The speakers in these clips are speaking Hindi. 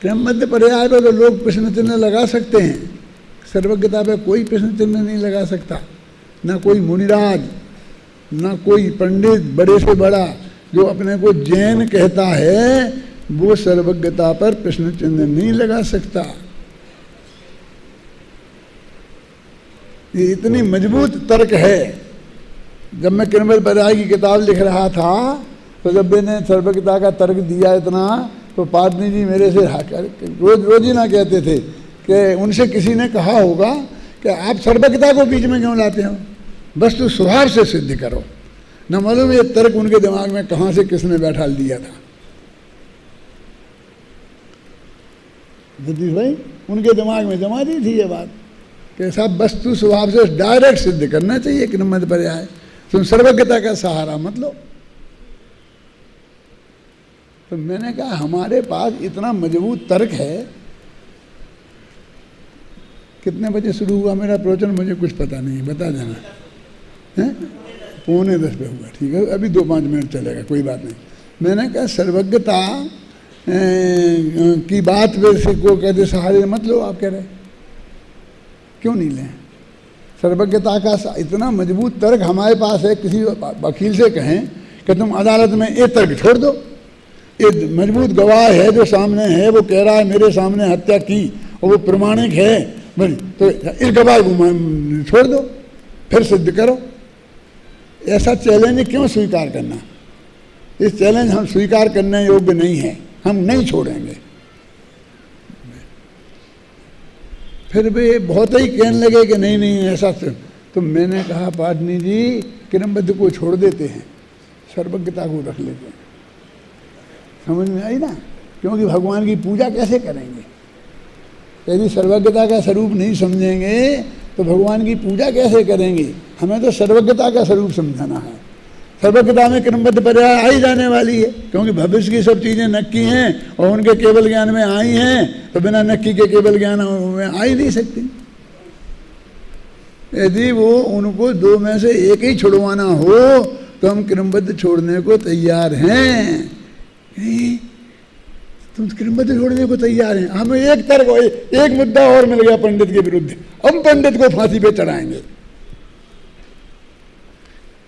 क्रमबद्ध पर्याय पर तो लोग प्रश्न चिन्ह लगा सकते हैं, सर्वज्ञता पे कोई प्रश्न चिन्ह नहीं लगा सकता, ना कोई मुनिराज, ना कोई पंडित बड़े से बड़ा जो अपने को जैन कहता है, वो सर्वज्ञता पर प्रश्न चिन्ह नहीं लगा सकता। ये इतनी मजबूत तर्क है। जब मैं क्रमबद्ध पर्याय की किताब लिख रहा था तो जब मैंने सर्वज्ञता का तर्क दिया इतना, तो पादनी जी मेरे से रोज ही ना कहते थे कि उनसे किसी ने कहा होगा कि आप सर्वज्ञता को बीच में क्यों लाते हो, बस तो स्वभाव से सिद्ध करो। न मालूम ये तर्क उनके दिमाग में कहाँ से किसने बैठा दिया था। जगदीश भाई उनके दिमाग में जमा दी थी ये बात कि साहब वस्तु स्वभाव से डायरेक्ट सिद्ध करना चाहिए क्रमबद्ध पर्याय, तुम सर्वज्ञता का सहारा मत लो। तो मैंने कहा हमारे पास इतना मजबूत तर्क है। कितने बजे शुरू हुआ मेरा प्रवचन मुझे कुछ पता नहीं, बता देना है। 9:45 पे हुआ, ठीक है, अभी 2-5 मिनट चलेगा, कोई बात नहीं। मैंने कहा सर्वज्ञता की बात वैसे को कहते सहारे मत लो, आप कह रहे क्यों नहीं लें? सर्वज्ञता का इतना मजबूत तर्क हमारे पास है। किसी वकील से कहें कि तुम अदालत में ये तर्क छोड़ दो, ये मजबूत गवाह है जो सामने है, वो कह रहा है मेरे सामने हत्या की और वो प्रमाणिक है, तो इस गवाह को छोड़ दो, फिर सिद्ध करो। ऐसा चैलेंज क्यों स्वीकार करना? इस चैलेंज हम स्वीकार करने योग्य नहीं है, हम नहीं छोड़ेंगे। फिर भी बहुत ही कहने लगे कि नहीं नहीं ऐसा। तो मैंने कहा पादनी जी क्रमबद्ध को छोड़ देते हैं, सर्वज्ञता को रख लेते हैं। समझ में आई ना? क्योंकि भगवान की पूजा कैसे करेंगे? यदि सर्वज्ञता का स्वरूप नहीं समझेंगे तो भगवान की पूजा कैसे करेंगे? हमें तो सर्वज्ञता का स्वरूप समझाना है। सर्वज्ञता में क्रमबद्ध पर्याय आई जाने वाली है, क्योंकि भविष्य की सब चीज़ें नक्की हैं और उनके केवल ज्ञान में आई हैं, तो बिना नक्की के केवल ज्ञान में आ ही नहीं सकती। यदि वो उनको दो में से एक ही छुड़वाना हो तो हम क्रमबद्ध छोड़ने को तैयार हैं। तुम क्रमबद्ध छोड़ने को तैयार हैं? हमें एक तर्क, एक मुद्दा और मिल गया पंडित के विरुद्ध, हम पंडित को फांसी पे चढ़ाएंगे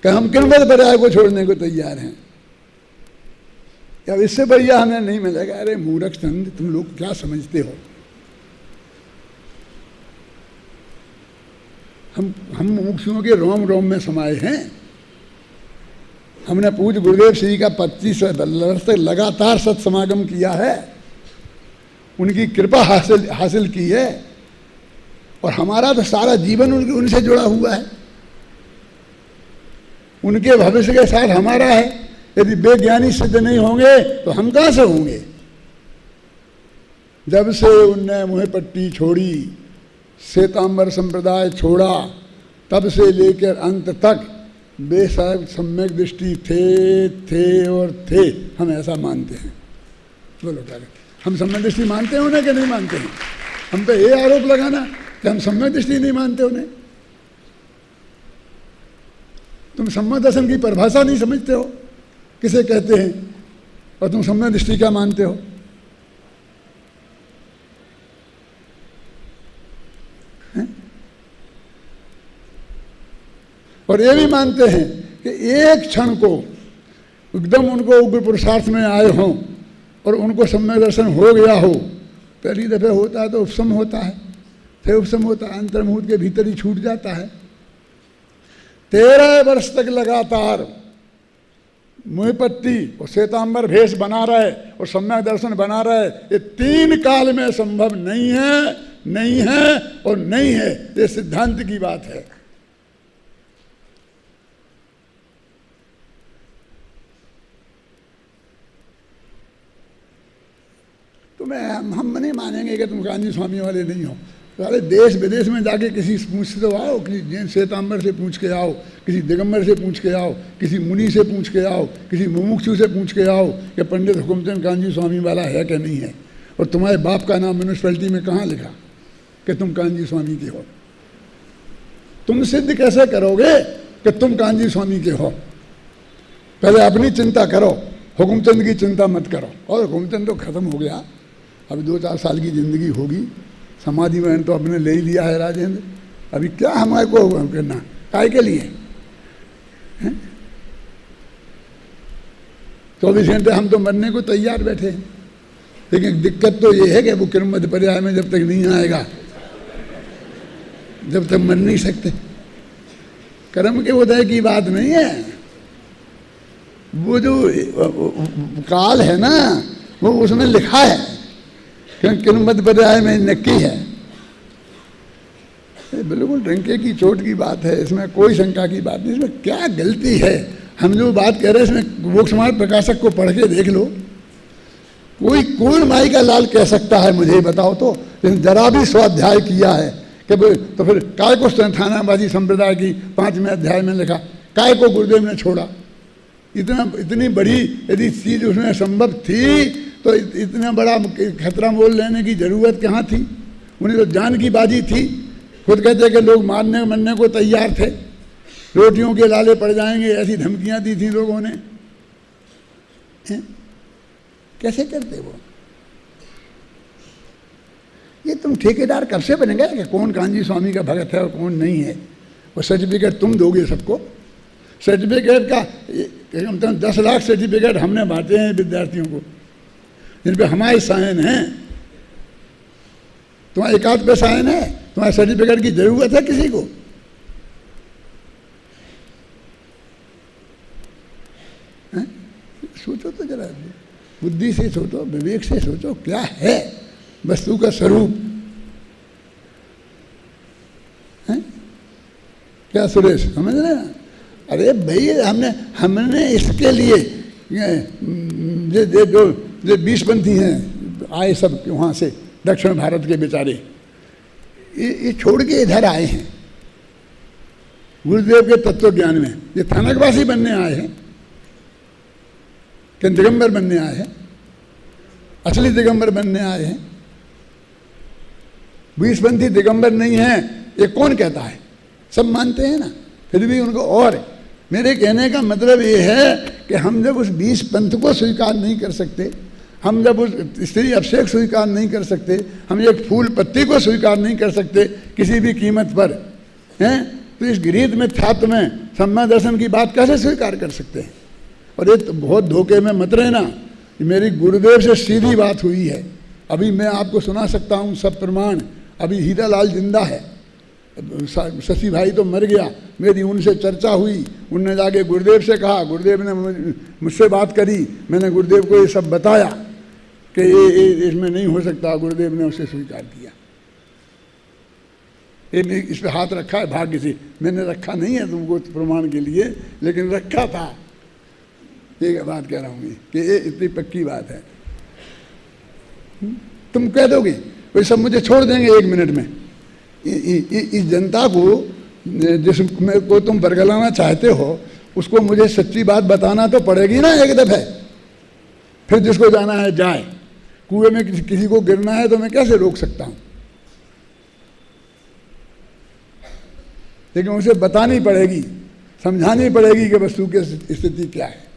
कि हम क्रमबद्ध पर्याय को छोड़ने को तैयार हैं। अब इससे बढ़िया हमें नहीं मिलेगा। अरे मूर्ख चंद, तुम लोग क्या समझते हो? हम मुमुक्षुओं के रोम रोम में समाये हैं। हमने पूज्य गुरुदेव श्री का 25 वर्ष तक लगातार सत्समागम किया है, उनकी कृपा हासिल की है, और हमारा तो सारा जीवन उनसे जुड़ा हुआ है। उनके भविष्य के साथ हमारा है। यदि वे ज्ञानी सिद्ध नहीं होंगे तो हम कहाँ से होंगे? जब से उनने मुँह पट्टी छोड़ी, श्वेतांबर संप्रदाय छोड़ा, तब से लेकर अंत तक वे सब सम्यक दृष्टि थे और थे। हम ऐसा मानते हैं। बोलो क्या? हम सम्यक दृष्टि मानते हैं उन्हें कि नहीं मानते हैं? हम पे ये आरोप लगाना कि हम सम्यक दृष्टि नहीं मानते उन्हें। तुम सम्यक दर्शन की परिभाषा नहीं समझते हो किसे कहते हैं, और तुम सम्यक दृष्टि क्या मानते हो? और ये भी मानते हैं कि एक क्षण को एकदम उनको उग्र पुरुषार्थ में आए हों और उनको सम्यक दर्शन हो गया हो। पहली दफे होता है तो उपशम होता है, फिर उपशम होता है, अंतर्मुहूर्त के भीतर ही छूट जाता है। 13 वर्ष तक लगातार मुँह पट्टी और श्वेतांबर भेष बना रहे और सम्यक दर्शन बना रहे, ये 3 काल में संभव नहीं है, नहीं है और नहीं है। ये सिद्धांत की बात है। हम नहीं मानेंगे कि तुम कांजी स्वामी वाले नहीं हो। सारे देश विदेश में जाके किसी पूछ से तो आओ, किसी जैन श्वेतांबर से पूछ के आओ, किसी दिगंबर से पूछ के आओ, किसी मुनि से पूछ के आओ, किसी मुमुक्षु से पूछ के आओ कि पंडित हुकुमचंद कांजी स्वामी वाला है कि नहीं है, और तुम्हारे बाप का नाम म्यूनिसिपैलिटी में कहाँ लिखा कि तुम कांजी स्वामी के हो? तुम सिद्ध कैसे करोगे कि तुम कांजी स्वामी के हो? पहले अपनी चिंता करो, हुकुमचंद की चिंता मत करो। और हुकुमचंद तो खत्म हो गया, अभी 2-4 साल की जिंदगी होगी, समाधि में तो अपने ले ही लिया है राजेंद्र, अभी क्या हमारे को करना, काय के लिए? 24 घंटे हम तो मरने को तैयार बैठे हैं, लेकिन दिक्कत तो ये है कि वो क्रमबद्ध पर्याय में जब तक नहीं आएगा, जब तक मर नहीं सकते। कर्म के उदय की बात नहीं है, वो जो काल है ना, वो उसमें लिखा है, क्योंकि क्रमबद्ध पर्याय में नक्की है। बिल्कुल डंके की चोट की बात है, इसमें कोई शंका की बात नहीं। इसमें क्या गलती है? हम जो बात कह रहे हैं इसमें मोक्षमार्ग प्रकाशक को पढ़ के देख लो, कोई कौन माई का लाल कह सकता है मुझे बताओ तो? लेकिन जरा भी स्वाध्याय किया है कि तो फिर काय को संस्थानावादी संप्रदाय की 5वें अध्याय में लिखा, काय को गुरुदेव ने छोड़ा? इतनी बड़ी यदि चीज उसमें संभव थी तो इतना बड़ा खतरा मोल लेने की जरूरत कहाँ थी? उन्हें तो जान की बाजी थी। खुद कहते कि लोग मारने मरने को तैयार थे, रोटियों के लाले पड़ जाएंगे, ऐसी धमकियां दी थी लोगों ने। कैसे करते वो? ये तुम ठेकेदार कब से बनेंगे कि कौन कांजी स्वामी का भगत है और कौन नहीं है? वो सर्टिफिकेट तुम दोगे सबको? सर्टिफिकेट का कम से कम 10 लाख सर्टिफिकेट हमने बांटे हैं विद्यार्थियों को, जिन पे हमारे साइन हैं। तुम्हारे एकाध पे साइन है? तुम्हारे सर्टिफिकेट की जरूरत है किसी को? सोचो तो जरा, बुद्धि से सोचो, विवेक से सोचो, क्या है वस्तु का स्वरूप है? क्या सुरेश समझ रहे हैं? अरे भाई हमने इसके लिए जो 20 पंथी हैं आए सब वहाँ से दक्षिण भारत के बेचारे, ये छोड़ के इधर आए हैं गुरुदेव के तत्व ज्ञान में। ये थानकवासी बनने आए हैं कि दिगंबर बनने आए हैं? असली दिगंबर बनने आए हैं। 20 पंथी दिगंबर नहीं है ये कौन कहता है? सब मानते हैं ना, फिर भी उनको। और मेरे कहने का मतलब ये है कि हम जब उस 20 पंथ को स्वीकार नहीं कर सकते, हम जब उस स्त्री अभिषेक स्वीकार नहीं कर सकते, हम एक फूल पत्ती को स्वीकार नहीं कर सकते किसी भी कीमत पर, हैं, तो इस गृहीत मिथ्यात्व में सम्मा दर्शन की बात कैसे स्वीकार कर सकते हैं? और ये तो बहुत धोखे में मत रहना। मेरी गुरुदेव से सीधी बात हुई है, अभी मैं आपको सुना सकता हूँ सब प्रमाण। अभी हीरा लाल जिंदा है, शशि भाई तो मर गया, मेरी उनसे चर्चा हुई, उनने जाके गुरुदेव से कहा, गुरुदेव ने मुझसे बात करी, मैंने गुरुदेव को ये सब बताया कि ये इसमें नहीं हो सकता। गुरुदेव ने उसे स्वीकार किया। ये इस पर हाथ रखा है भाग्य से, मैंने रखा नहीं है तुमको प्रमाण के लिए, लेकिन रखा था। ये बात कह रहा हूँ कि ये इतनी पक्की बात है। तुम कह दोगे वे सब मुझे छोड़ देंगे 1 मिनट में। इस जनता को जिसमें को तुम बरगलाना चाहते हो उसको मुझे सच्ची बात बताना तो पड़ेगी ना एक दफे। फिर जिसको जाना है जाए। कुएं में किसी को गिरना है तो मैं कैसे रोक सकता हूं? लेकिन उसे बतानी पड़ेगी, समझानी पड़ेगी कि वस्तु की स्थिति क्या है।